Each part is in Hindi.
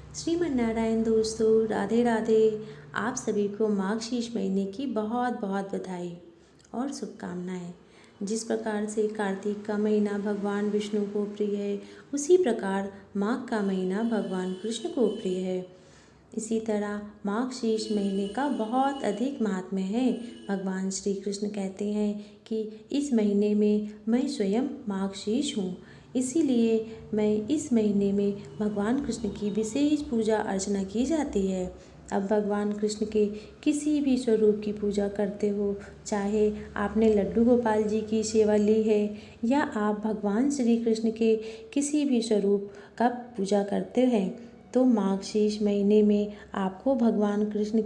श्रीमन नारायण दोस्तों, राधे राधे। आप सभी को मार्गशीर्ष महीने की बहुत बहुत बधाई और शुभकामनाएं। जिस प्रकार से कार्तिक का महीना भगवान विष्णु को प्रिय है, उसी प्रकार माघ का महीना भगवान कृष्ण को प्रिय है। इसी तरह मार्गशीर्ष महीने का बहुत अधिक महात्म्य है। भगवान श्री कृष्ण कहते हैं कि इस महीने में मैं स्वयं मार्गशीर्ष हूँ, इसीलिए मैं इस महीने में भगवान कृष्ण की विशेष पूजा अर्चना की जाती है। अब भगवान कृष्ण के किसी भी स्वरूप की पूजा करते हो, चाहे आपने लड्डू गोपाल जी की सेवा ली है या आप भगवान श्री कृष्ण के किसी भी स्वरूप का पूजा करते हैं, तो मार्गशीर्ष महीने में आपको भगवान कृष्ण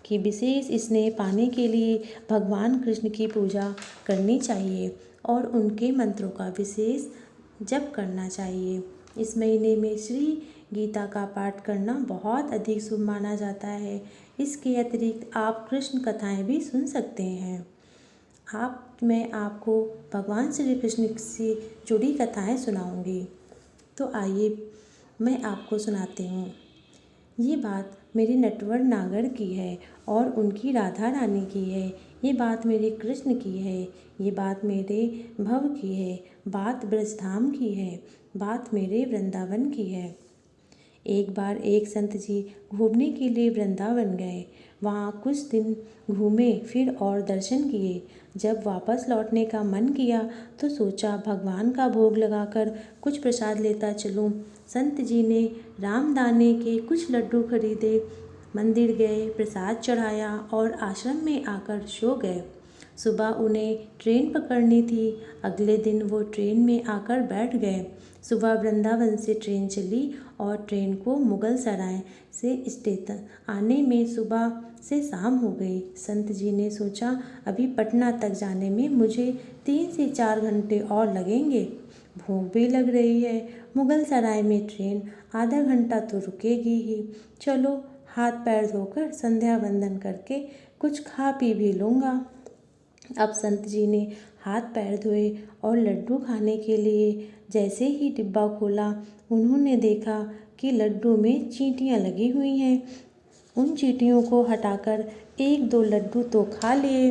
की विशेष स्नेह पाने के लिए भगवान कृष्ण की पूजा करनी चाहिए और उनके मंत्रों का विशेष जप करना चाहिए। इस महीने में श्री गीता का पाठ करना बहुत अधिक शुभ माना जाता है। इसके अतिरिक्त आप कृष्ण कथाएं भी सुन सकते हैं। मैं आपको भगवान श्री कृष्ण से जुड़ी कथाएं सुनाऊंगी। तो आइए मैं आपको सुनाती हूँ। ये बात मेरे नटवर नागर की है और उनकी राधा रानी की है। ये बात मेरे कृष्ण की है। ये बात मेरे भव की है। बात ब्रजधाम की है। बात मेरे वृंदावन की है। एक बार एक संत जी घूमने के लिए वृंदावन गए। वहाँ कुछ दिन घूमे, फिर और दर्शन किए। जब वापस लौटने का मन किया तो सोचा भगवान का भोग लगाकर कुछ प्रसाद लेता चलूँ। संत जी ने रामदाने के कुछ लड्डू खरीदे, मंदिर गए, प्रसाद चढ़ाया और आश्रम में आकर सो गए। सुबह उन्हें ट्रेन पकड़नी थी। अगले दिन वो ट्रेन में आकर बैठ गए। सुबह वृंदावन से ट्रेन चली और ट्रेन को मुगल सराय से स्टेशन आने में सुबह से शाम हो गई। संत जी ने सोचा अभी पटना तक जाने में मुझे 3 से 4 घंटे और लगेंगे। भूख भी लग रही है। मुगल सराय में ट्रेन आधा घंटा तो रुकेगी ही। चलो हाथ पैर धोकर संध्या वंदन करके कुछ खा पी भी लूँगा। अब संत जी ने हाथ पैर धोए और लड्डू खाने के लिए जैसे ही डिब्बा खोला, उन्होंने देखा कि लड्डू में चींटियाँ लगी हुई हैं। उन चींटियों को हटाकर 1-2 लड्डू तो खा लिए,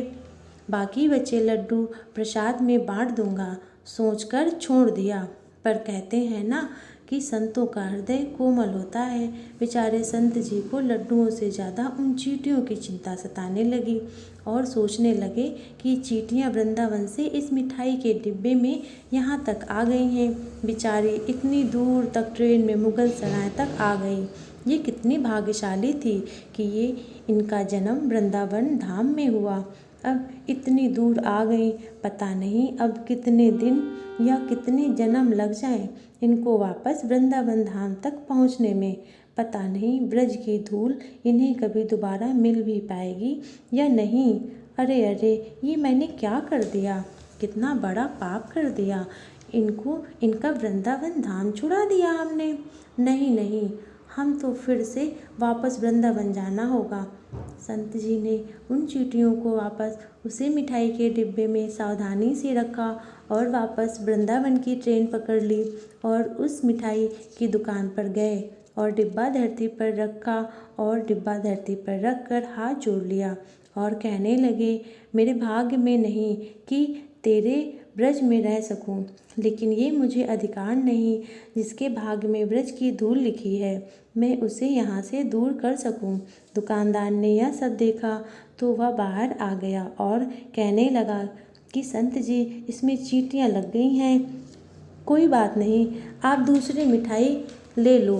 बाकी बचे लड्डू प्रसाद में बांट दूंगा सोचकर छोड़ दिया। पर कहते हैं ना कि संतों का हृदय कोमल होता है। बेचारे संत जी को लड्डुओं से ज़्यादा उन चींटियों की चिंता सताने लगी और सोचने लगे कि चींटियाँ वृंदावन से इस मिठाई के डिब्बे में यहाँ तक आ गई हैं। बेचारी इतनी दूर तक ट्रेन में मुगल सराय तक आ गई। ये कितनी भाग्यशाली थी कि ये इनका जन्म वृंदावन धाम में हुआ। अब इतनी दूर आ गई, पता नहीं अब कितने दिन या कितने जन्म लग जाएं इनको वापस वृंदावन धाम तक पहुँचने में। पता नहीं ब्रज की धूल इन्हें कभी दोबारा मिल भी पाएगी या नहीं। अरे अरे, ये मैंने क्या कर दिया, कितना बड़ा पाप कर दिया। इनका वृंदावन धाम छुड़ा दिया हमने। नहीं नहीं, हम तो फिर से वापस वृंदावन जाना होगा। संत जी ने उन चींटियों को वापस उसी मिठाई के डिब्बे में सावधानी से रखा और वापस वृंदावन की ट्रेन पकड़ ली और उस मिठाई की दुकान पर गए और डिब्बा धरती पर रखा और डिब्बा धरती पर रख कर हाथ जोड़ लिया और कहने लगे, मेरे भाग्य में नहीं कि तेरे ब्रज में रह सकूं, लेकिन ये मुझे अधिकार नहीं जिसके भाग्य में ब्रज की धूल लिखी है, मैं उसे यहाँ से दूर कर सकूं। दुकानदार ने यह सब देखा तो वह बाहर आ गया और कहने लगा कि संत जी, इसमें चींटियाँ लग गई हैं, कोई बात नहीं, आप दूसरी मिठाई ले लो।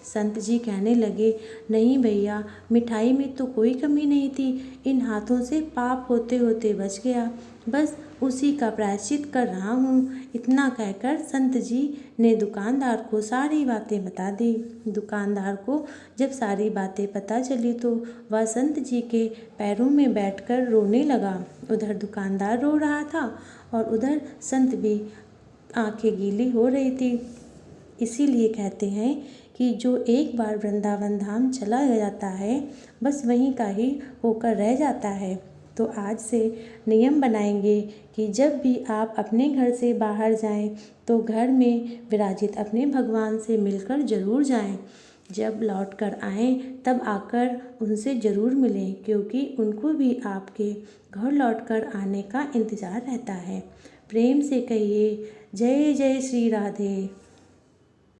संत जी कहने लगे, नहीं भैया, मिठाई में तो कोई कमी नहीं थी, इन हाथों से पाप होते होते बच गया, बस उसी का प्रायश्चित कर रहा हूँ। इतना कहकर संत जी ने दुकानदार को सारी बातें बता दी। दुकानदार को जब सारी बातें पता चली तो वह संत जी के पैरों में बैठकर रोने लगा। उधर दुकानदार रो रहा था और उधर संत भी आंखें गीली हो रही थी। इसीलिए कहते हैं कि जो एक बार वृंदावन धाम चला जाता है, बस वहीं का ही होकर रह जाता है। तो आज से नियम बनाएंगे कि जब भी आप अपने घर से बाहर जाएं तो घर में विराजित अपने भगवान से मिलकर ज़रूर जाएं। जब लौट कर आएँ तब आकर उनसे ज़रूर मिलें, क्योंकि उनको भी आपके घर लौट कर आने का इंतज़ार रहता है। प्रेम से कहिए जय जय श्री राधे।